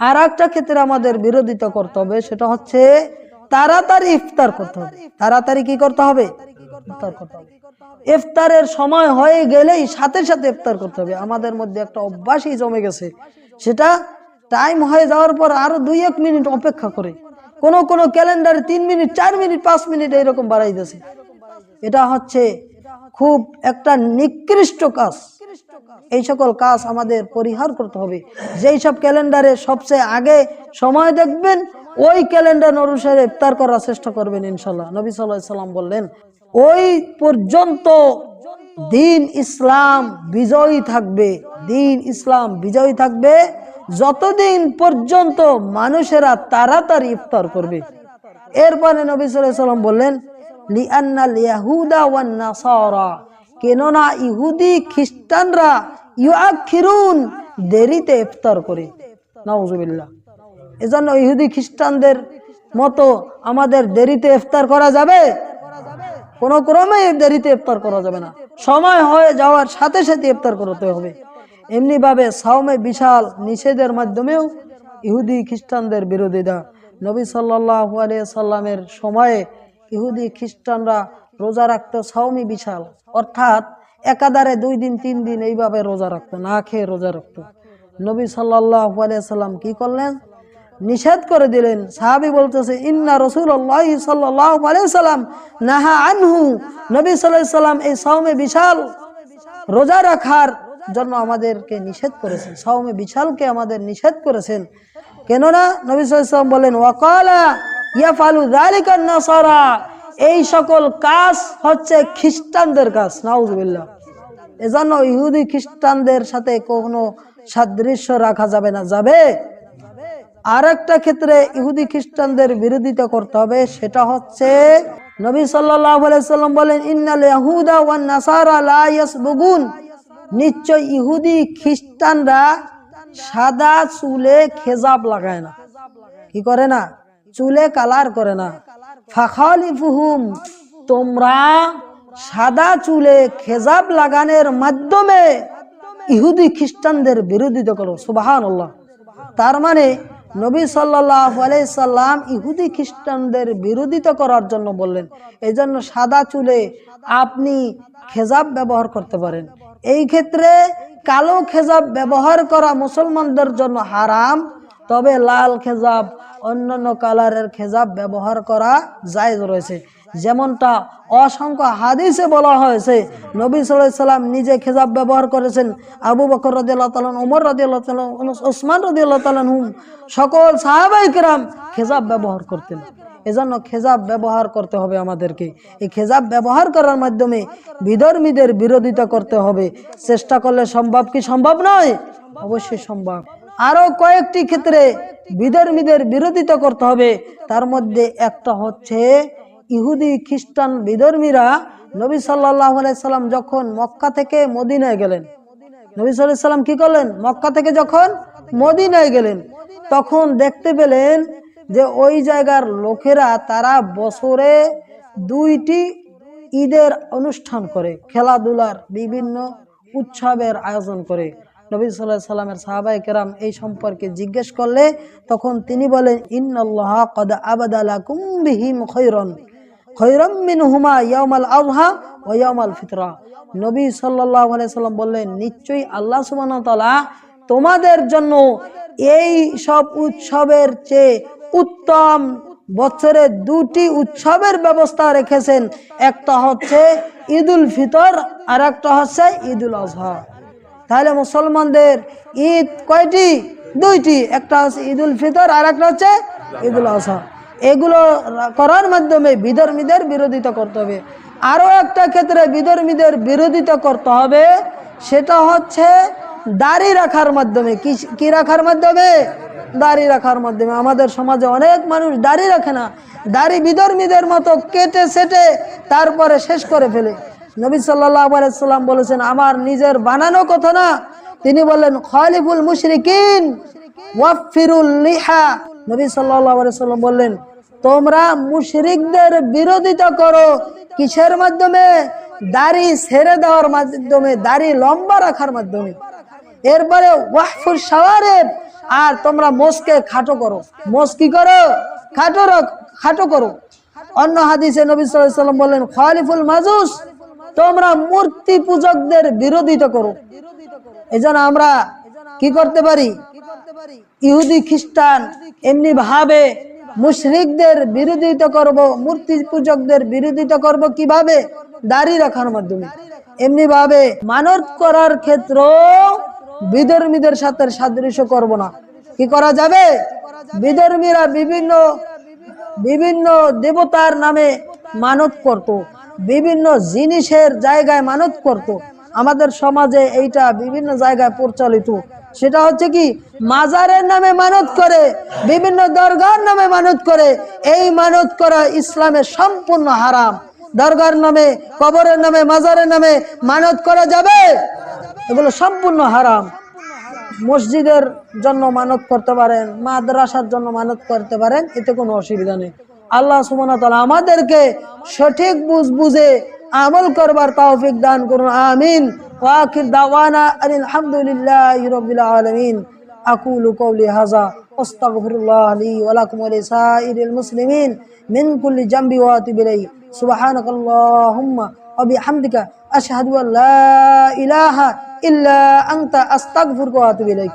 আর একটা ক্ষেত্রে আমাদের বিরোধিতা করতে হবে, সেটা হচ্ছে তাড়াতাড়ি ইফতার করতে হবে। তাড়াতাড়ি কি করতে হবে? ইফতার করতে হবে। ইফতারের সময় হয়ে গেলেই সাথে সাথে ইফতার করতে হবে। আমাদের মধ্যে একটা অভ্যাসই জমে গেছে, সেটা টাইম হয়ে যাওয়ার পর আরো 2-1 মিনিট অপেক্ষা করে, কোন কোন ক্যালেন্ডারে 3 মিনিট, 4 মিনিট, 5 মিনিট এইরকম বাড়াই দিয়েছে। এটা হচ্ছে খুব একটা নিকৃষ্ট কাজ। এই সকল কাজ আমাদের পরিহার করতে হবে। যেই সব ক্যালেন্ডারে সবচেয়ে আগে সময় দেখবেন, ওই ক্যালেন্ডার অনুসারে ইফতার করার চেষ্টা করবেন ইনশাআল্লাহ। নবী সাল্লাল্লাহু আলাইহি সাল্লাম বললেন, ওই পর্যন্ত দিন ইসলাম বিজয়ী থাকবে, দিন ইসলাম বিজয়ী থাকবে যতদিন পর্যন্ত মানুষেরা তাড়াতাড়ি ইফতার করবে। এরপরে নবী সাল্লাল্লাহু আলাইহি সাল্লাম বললেন, লিআন্নাল ইয়াহুদা ওয়ান নাসারা, কেননা ইহুদি খ্রিস্টানরা ইউআখিরুন, দেরিতে ইফতার করে। নাউজুবিল্লাহ। এজন্য ইহুদি খ্রিস্টানদের মতো আমাদের দেরিতে ইফতার করা যাবে? কোন ক্রমে দেরিতে ইফতার করা যাবে না, সময় হয়ে যাওয়ার সাথে সাথে ইফতার করতে হবে। এমনি ভাবে সাওমে বিশাল নিষেধের মাধ্যমেও ইহুদি খ্রিস্টানদের বিরোধিতা। নবী সাল্লাল্লাহু আলাইহি সাল্লামের সময়ে ইহুদি খ্রিস্টানরা রোজা রাখতো সাওমি বিশাল, অর্থাৎ একাধারে 2 দিন 3 দিন এইভাবে রোজা রাখতো, না খেয়ে রোজা রাখতো। নবী সাল্লাল্লাহু আলাইহি সাল্লাম কি করলেন? নিষেধ করে দিলেন। সাহাবী বলতেছে, ইন্না রাসূলুল্লাহ সাল্লাল্লাহু আলাইহি সাল্লাম নাহা আনহু, নবী সাল্লাল্লাহু আলাইহি সাল্লাম এই সাওমে বিশাল রোজা রাখার জন্য আমাদেরকে নিষেধ করেছেন, সাওমে বিশালকে আমাদের নিষেধ করেছেন। কেননা নবী সাল্লাল্লাহু আলাইহি সাল্লাম বলেন, ওয়াকালা ইয়াফালু যালিকা নাসারা, এই সকল কাজ হচ্ছে খ্রিস্টানদের কাজ। নাউজুবিল্লাহ। এজন্য ইহুদি খ্রিস্টানদের সাথে কোনো সাদৃশ্য রাখা যাবে না। যাবে? আর একটা ক্ষেত্রে ইহুদি খ্রিস্টানদের বিরোধিতা করতে হবে, সেটা হচ্ছে নবী সাল্লাল্লাহু আলাইহি সাল্লাম বলেন, ইন্নাল ইয়াহুদা ওয়ান নাসারা লা ইয়াসবুগুন, নিশ্চয় ইহুদি খ্রিস্টানরা সাদা চুলে খেজাব লাগায় না। কি করে না? চুলে কালার করে না। ফাখালিফুহুম, তোমরা সাদা চুলে খেজাব লাগানোর মাধ্যমে ইহুদি খ্রিস্টানদের বিরোধিতা করো। সুবহানাল্লাহ। তার মানে নবী সাল্লাল্লাহু আলাইহি সাল্লাম ইহুদি খ্রিস্টানদের বিরোধিতা করার জন্য বললেন। এই জন্য সাদা চুলে আপনি খেজাব ব্যবহার করতে পারেন। এই ক্ষেত্রে কালো খেজাব ব্যবহার করা মুসলমানদের জন্য হারাম, তবে লাল খেজাব, অন্যান্য কালারের খেজাব ব্যবহার করা জায়েজ রয়েছে। যেমনটা অসংখ্য হাদিসে বলা হয়েছে, নবী সাল্লাল্লাহু আলাইহি সাল্লাম নিজে খেজাব ব্যবহার করেছেন, আবু বকর রাদিয়াল্লাহু তাআলা, ওমর রাদিয়াল্লাহু তাআলা, ওসমান রাদিয়াল্লাহু তাআলা, সকল সাহাবায়ে কেরাম খেজাব ব্যবহার করতেন। এজন্য খেজাব ব্যবহার করতে হবে আমাদেরকে। এই খেজাব ব্যবহার করার মাধ্যমে বিধর্মীদের বিরোধিতা করতে হবে। চেষ্টা করলে সম্ভব কি সম্ভব নয়? অবশ্যই সম্ভব। আরো কয়েকটি ক্ষেত্রে বিধর্মীদের বিরোধিতা করতে হবে। তার মধ্যে একটা হচ্ছে ইহুদি খ্রিস্টান বিধর্মীরা নবী সাল্লাল্লাহু আলাইহি সাল্লাম যখন মক্কা থেকে মদিনায় গেলেন, নবী সাল্লাল্লাহু আলাইহি সাল্লাম কি করলেন? মক্কা থেকে যখন মদিনায় গেলেন, তখন দেখতে পেলেন যে ওই জায়গার লোকেরা তারা বছরে 2টি ঈদের অনুষ্ঠান করে, খেলাধুলার বিভিন্ন উৎসবের আয়োজন করে। নবী সাল্লাল্লাহু আলাইহি সাল্লামের সাহাবায়ে কেরাম এই সম্পর্কে জিজ্ঞেস করলে তখন তিনি বলেন, ইন্নাল্লাহা ক্বাদ আবাদালাকুম বিহিম খায়রাম মিনহুমা ইয়াউমাল আযহা ওয়া ইয়াউমাল ফিতরা। নবী সাল্লাল্লাহু আলাইহি সাল্লাম বললেন, নিশ্চয়ই আল্লাহ সুবহানাহু ওয়া তাআলা তোমাদের জন্য এই সব উৎসবের চেয়ে উত্তম বছরে 2টি উৎসবের ব্যবস্থা রেখেছেন। একটা হচ্ছে ঈদুল ফিতর, আর একটা হচ্ছে ঈদুল আযহা। তাহলে মুসলমানদের ঈদ কয়টি? 2টি। একটা হচ্ছে ঈদুল ফিতর, আর একটা হচ্ছে ঈদুল আযহা। এগুলো করার মাধ্যমে বিধর্মীদের বিরোধিতা করতে হবে। আরো একটা ক্ষেত্রে বিধর্মীদের বিরোধিতা করতে হবে, সেটা হচ্ছে দাড়ি রাখার মাধ্যমে। কি রাখার মাধ্যমে? দাড়ি রাখার মাধ্যমে। আমাদের সমাজে অনেক মানুষ দাড়ি রাখে না, দাড়ি বিধর্মীদের মতো কেটে সেটে তারপরে শেষ করে ফেলে। নবী সাল্লাল্লাহু আলাইহি সাল্লাম বলেছেন, আমার নিজের বানানো কথা না, তিনি বললেন, খালিফুল মুশরিকিন ওয়াফিরুল লিহা। নবী সাল্লাল্লাহু আলাইহি সাল্লাম বললেন, তোমরা মুশরিকদের বিরোধিতা করো। কিসের মাধ্যমে? দাড়ি ছেড়ে দেওয়ার মাধ্যমে, দাড়ি লম্বা রাখার মাধ্যমে। এরপরে ওয়াহফুর শাওয়ারিব, আর তোমরা মোষকে খাটো করো। মোষ কি করো? খাটো করো। অন্য হাদিসে নবী সাল্লাল্লাহু আলাইহি ওয়াসাল্লাম বলেন, খালিফুল মাজুস, তোমরা মূর্তি পূজকদের বিরোধিতা করো। এজন্য আমরা কি করতে পারি? ইহুদি খ্রিস্টান এমনি ভাবে মুশরিকদের বিরোধিতা করব, মূর্তি পূজকদের বিরোধিতা করব কিভাবে? দাড়ি রাখার মাধ্যমে। এমনি ভাবে মানত করার ক্ষেত্র বিধর্মীদের সাথে সাদৃশ্য করব না। কি করা যাবে? বিধর্মীরা বিভিন্ন দেবতার নামে মানত করত, বিভিন্ন জিনিসের জায়গায় মানত করত। আমাদের সমাজে এইটা বিভিন্ন জায়গায় প্রচলিত। সেটা হচ্ছে কি, মাজারের নামে মানত করে, বিভিন্ন দরগার নামে মানত করে। এই মানত করা ইসলামে সম্পূর্ণ হারাম। দরগার নামে, কবরের নামে, মাজারের নামে মানত করা যাবে? এগুলো সম্পূর্ণ হারাম। মসজিদের জন্য মানত করতে পারেন, মাদ্রাসার জন্য মানত করতে পারেন, এতে কোনো অসুবিধা নেই। আল্লাহ সুবহানাহু ওয়া তাআলা আমাদেরকে সঠিক বুঝে আমল করবার তৌফিক দান করুন, আমিন। ওয়া আখির দাওয়ানা আলহামদুলিল্লাহি রাব্বিল আলামিন। আকুলু কওলি হাযা আস্তাগফিরুল্লাহ লি ওয়া লাকুম ওয়া লিসাইরিল মুসলিমিন মিন কুল্লি জামবি ওয়া আতুবু ইলাইহি। সুবহানাকাল্লাহুম্মা ওয়া বিহামদিকা আশহাদু আল লা ইলাহা ইল্লা আনতা আস্তাগফিরুকা ওয়া আতুবু ইলাইক।